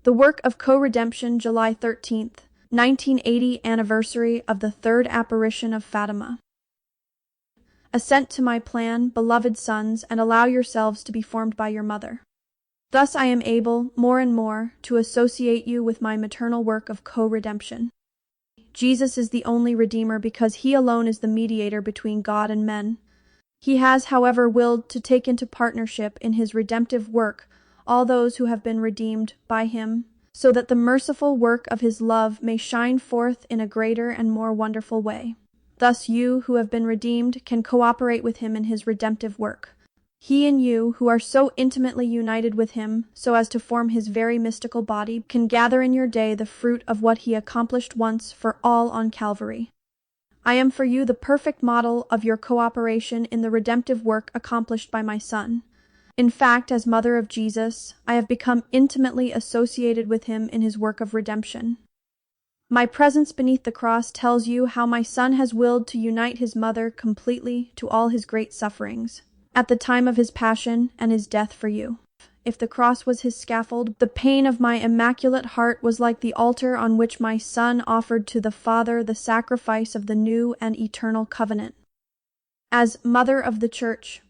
The work of co-redemption, July 13th, 1980 anniversary of the third apparition of Fatima. Assent to my plan, beloved sons, and allow yourselves to be formed by your mother. Thus I am able, more and more, to associate you with my maternal work of co-redemption. Jesus is the only Redeemer because he alone is the mediator between God and men. He has, however, willed to take into partnership in his redemptive work all those who have been redeemed by him, so that the merciful work of his love may shine forth in a greater and more wonderful way. Thus you, who have been redeemed, can cooperate with him in his redemptive work. He and you, who are so intimately united with him so as to form his very mystical body, can gather in your day the fruit of what he accomplished once for all on Calvary. I am for you the perfect model of your cooperation in the redemptive work accomplished by my Son. In fact, as mother of Jesus, I have become intimately associated with him in his work of redemption. My presence beneath the cross tells you how my Son has willed to unite his mother completely to all his great sufferings, at the time of his passion and his death for you. If the cross was his scaffold, the pain of my immaculate heart was like the altar on which my Son offered to the Father the sacrifice of the new and eternal covenant. As mother of the Church,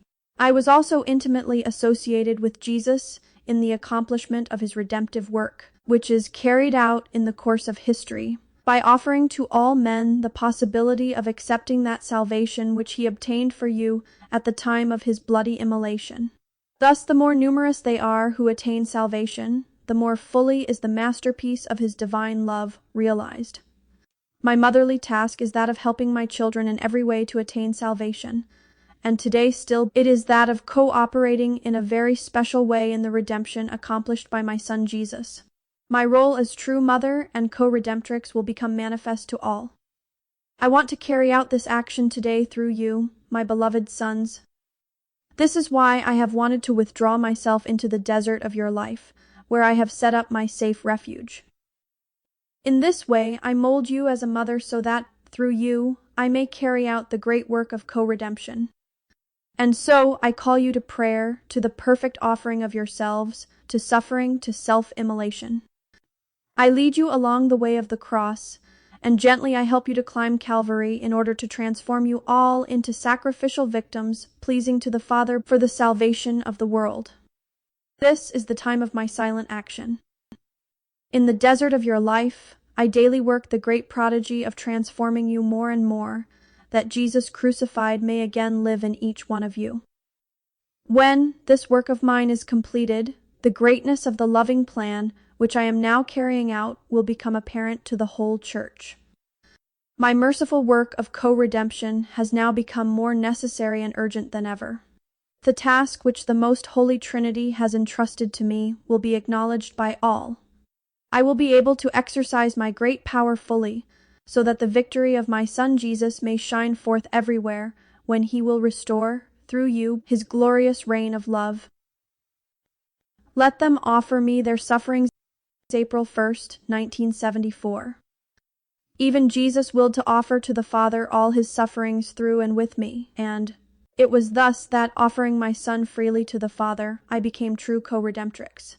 I was also intimately associated with Jesus in the accomplishment of his redemptive work, which is carried out in the course of history, by offering to all men the possibility of accepting that salvation which he obtained for you at the time of his bloody immolation. Thus, the more numerous they are who attain salvation, the more fully is the masterpiece of his divine love realized. My motherly task is that of helping my children in every way to attain salvation, and today still it is that of cooperating in a very special way in the redemption accomplished by my Son Jesus. My role as true mother and co-redemptrix will become manifest to all. I want to carry out this action today through you, my beloved sons. This is why I have wanted to withdraw myself into the desert of your life, where I have set up my safe refuge. In this way, I mold you as a mother so that, through you, I may carry out the great work of co-redemption. And so I call you to prayer, to the perfect offering of yourselves, to suffering, to self-immolation. I lead you along the way of the cross, and gently I help you to climb Calvary in order to transform you all into sacrificial victims pleasing to the Father for the salvation of the world. This is the time of my silent action. In the desert of your life, I daily work the great prodigy of transforming you more and more, that Jesus crucified may again live in each one of you. When this work of mine is completed, the greatness of the loving plan which I am now carrying out will become apparent to the whole Church. My merciful work of co-redemption has now become more necessary and urgent than ever. The task which the Most Holy Trinity has entrusted to me will be acknowledged by all. I will be able to exercise my great power fully, so that the victory of my Son Jesus may shine forth everywhere when he will restore, through you, his glorious reign of love. Let them offer me their sufferings. April 1st, 1974. Even Jesus willed to offer to the Father all his sufferings through and with me, and it was thus that, offering my Son freely to the Father, I became true co-redemptrix.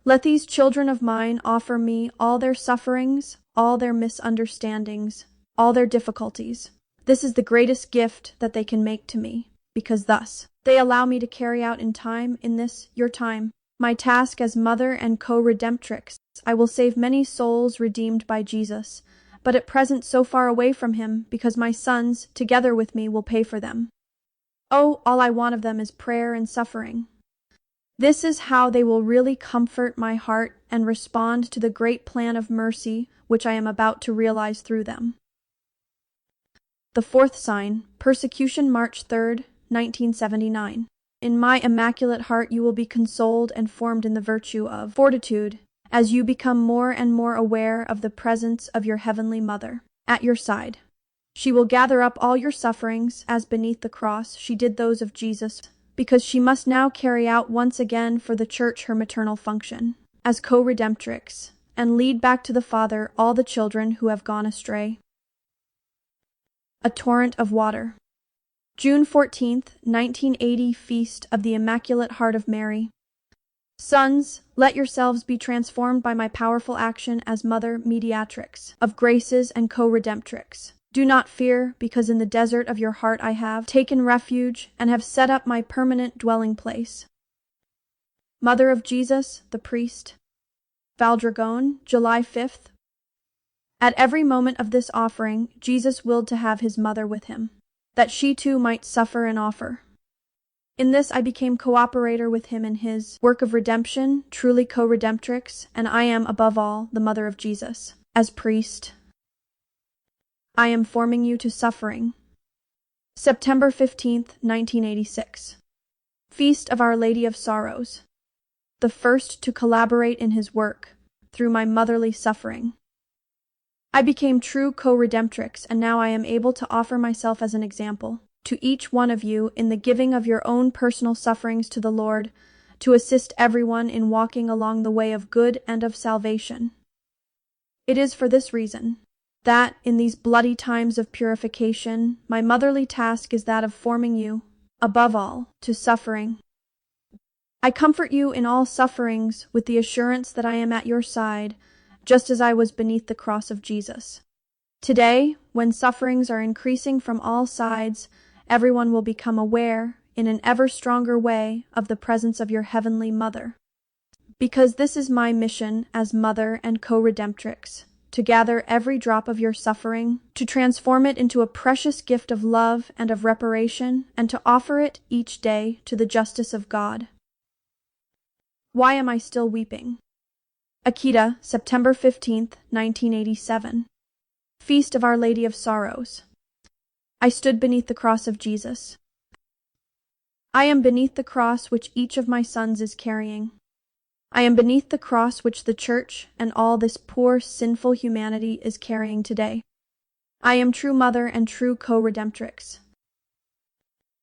Let these children of mine offer me all their sufferings, all their misunderstandings, all their difficulties. This is the greatest gift that they can make to me, because thus they allow me to carry out in this, your time, my task as mother and co-redemptrix. I will save many souls redeemed by Jesus, but at present so far away from him, because my sons, together with me, will pay for them. Oh, all I want of them is prayer and suffering. This is how they will really comfort my heart and respond to the great plan of mercy which I am about to realize through them. The fourth sign, persecution, March 3rd, 1979. In my immaculate heart you will be consoled and formed in the virtue of fortitude, as you become more and more aware of the presence of your Heavenly Mother at your side. She will gather up all your sufferings, as beneath the cross she did those of Jesus, because she must now carry out once again for the Church her maternal function, as co-redemptrix, and lead back to the Father all the children who have gone astray. A torrent of water. June 14th, 1980, Feast of the Immaculate Heart of Mary. Sons, let yourselves be transformed by my powerful action as Mother Mediatrix of Graces and Co-redemptrix. Do not fear, because in the desert of your heart I have taken refuge and have set up my permanent dwelling place. Mother of Jesus, the priest. Valdragone, July 5th. At every moment of this offering, Jesus willed to have his mother with him, that she too might suffer and offer. In this I became cooperator with him in his work of redemption, truly co-redemptrix, and I am, above all, the mother of Jesus. As priest, I am forming you to suffering. September 15th, 1986. Feast of Our Lady of Sorrows. The first to collaborate in his work, through my motherly suffering. I became true co-redemptrix, and now I am able to offer myself as an example to each one of you in the giving of your own personal sufferings to the Lord, to assist everyone in walking along the way of good and of salvation. It is for this reason that, in these bloody times of purification, my motherly task is that of forming you, above all, to suffering. I comfort you in all sufferings with the assurance that I am at your side, just as I was beneath the cross of Jesus. Today, when sufferings are increasing from all sides, everyone will become aware, in an ever stronger way, of the presence of your heavenly Mother. Because this is my mission as Mother and Co-redemptrix, to gather every drop of your suffering, to transform it into a precious gift of love and of reparation, and to offer it each day to the justice of God. Why am I still weeping? Akita, September 15th, 1987. Feast of Our Lady of Sorrows. I stood beneath the cross of Jesus. I am beneath the cross which each of my sons is carrying. I am beneath the cross which the Church and all this poor, sinful humanity is carrying today. I am true Mother and true co-redemptrix.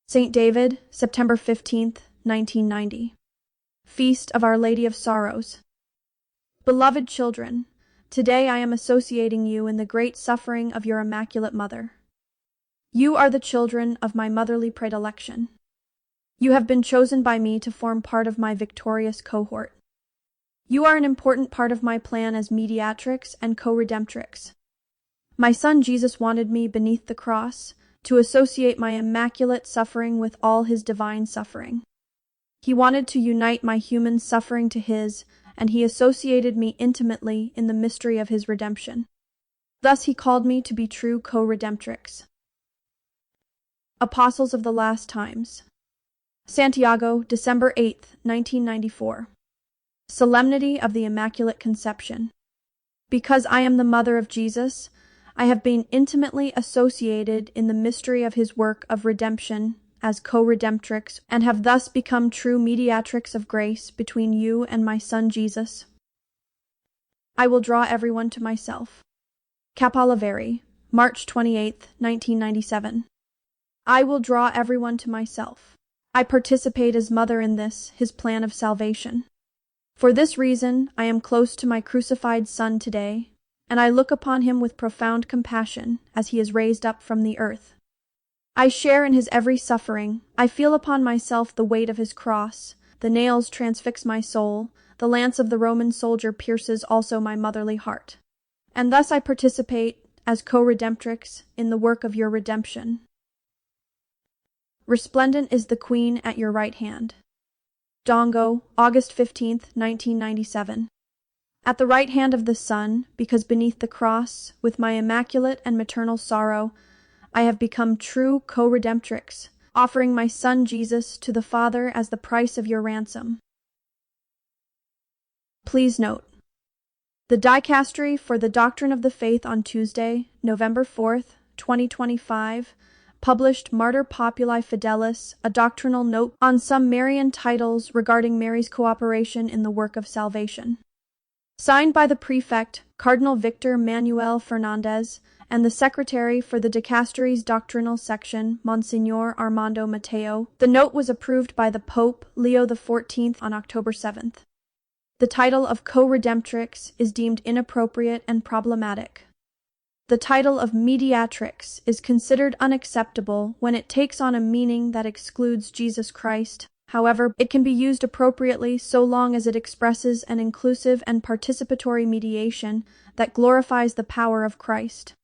St. David, September 15th, 1990. Feast of Our Lady of Sorrows. Beloved children, today I am associating you in the great suffering of your Immaculate Mother. You are the children of my motherly predilection. You have been chosen by me to form part of my victorious cohort. You are an important part of my plan as Mediatrix and Co-redemptrix. My son Jesus wanted me beneath the cross to associate my immaculate suffering with all his divine suffering. He wanted to unite my human suffering to his, and he associated me intimately in the mystery of his redemption. Thus he called me to be true co-redemptrix. Apostles of the Last Times. Santiago, December 8th, 1994. Solemnity of the Immaculate Conception. Because I am the mother of Jesus, I have been intimately associated in the mystery of his work of redemption as co-redemptrix, and have thus become true mediatrix of grace between you and my son Jesus. I will draw everyone to myself. Capolaveri, March 28th, 1997. I will draw everyone to myself. I participate as mother in this, his plan of salvation. For this reason, I am close to my crucified Son today, and I look upon him with profound compassion as he is raised up from the earth. I share in his every suffering. I feel upon myself the weight of his cross. The nails transfix my soul. The lance of the Roman soldier pierces also my motherly heart. And thus I participate, as co-redemptrix, in the work of your redemption. Resplendent is the Queen at your right hand. Dongo, August 15th, 1997. At the right hand of the Son, because beneath the cross, with my immaculate and maternal sorrow, I have become true co-redemptrix, offering my Son Jesus to the Father as the price of your ransom. Please note, the Dicastery for the Doctrine of the Faith on Tuesday, November 4th, 2025, published Mater Populi Fidelis, a doctrinal note on some Marian titles regarding Mary's cooperation in the work of salvation. Signed by the Prefect, Cardinal Víctor Manuel Fernández, and the Secretary for the Dicastery's Doctrinal section, Monsignor Armando Matteo, the note was approved by the Pope Leo XIV on October 7th. The title of Co-redemptrix is deemed inappropriate and problematic. The title of Mediatrix is considered unacceptable when it takes on a meaning that excludes Jesus Christ, However, it can be used appropriately so long as it expresses an inclusive and participatory mediation that glorifies the power of Christ.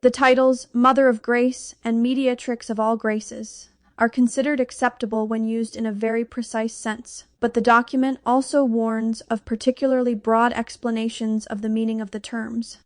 The titles Mother of Grace and Mediatrix of All Graces are considered acceptable when used in a very precise sense, but the document also warns of particularly broad explanations of the meaning of the terms.